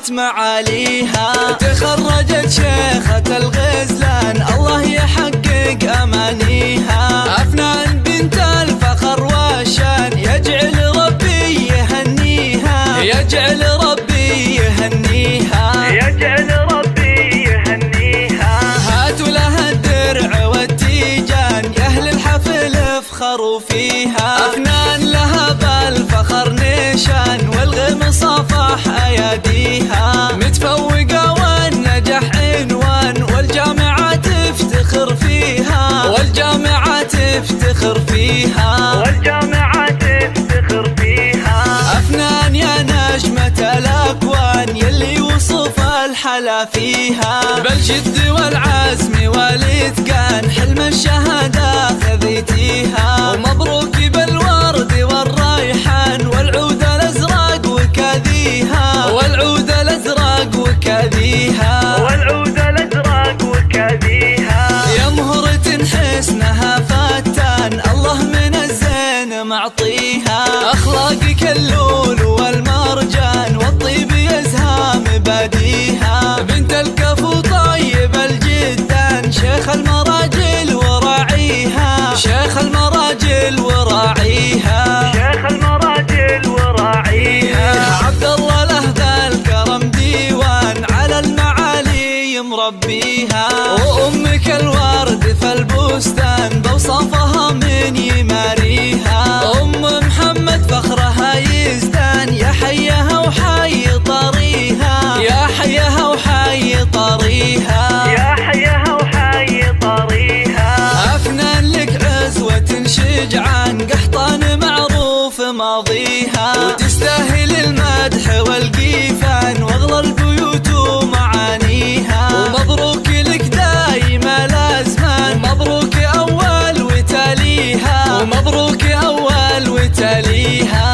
عظمت معاليها. تخرجت شيخة الغزلان الله يحقق أمانيها. أفنان بنت الفخر والشان يجعل ربي يهنيها، يجعل ربي يهنيها، يجعل ربي يهنيها. هاتوا لها الدرع والتيجان يا أهل الحفل افخروا فيها. أفنان لها بالفخر نيشان والغم صافح أياديها. متفوقة والنجاح عنوان والجامعة تفتخر فيها، والجامعة تفتخر فيها، والجامعة تفتخر فيها. أفنان يا نجمة الأكوان يلي وصف الحلا فيها. بالجد والعزم والإتقان حلم الشهادة خذيتيها. ومبروك بالورد والريحان والعود الأزرق وكاذيها، والعود الأزرق وكاذيها، والعود الأزرق وكاذيها. يا مهرة حسنها فتان الله من الزين معطيها. أخلاقك اللول والمرجان والطيب يزهى مباديها. بنت الكفو طيب الجدان شيخ المراجل وراعيها، شيخ المراجل وراعيها، شيخ المراجل وراعيها. عبد الله له ذا الكرم ديوان على المعالي مربيها. وأمك الورد في البستان بوصفها من يماريها. أم محمد فخرها يزدان يا حيها وحي طريها، يا حيها وحي طريها، يا حيها وحي طريها. أفنان لك عزوة شجعان قحطان معروف ماضيها. وتستاهل المدح والقيفان واغلى البيوت ومعانيها. ومبروك لك دايم الأزمان، ومبروك أول وتاليها، ومبروك أول وتاليها.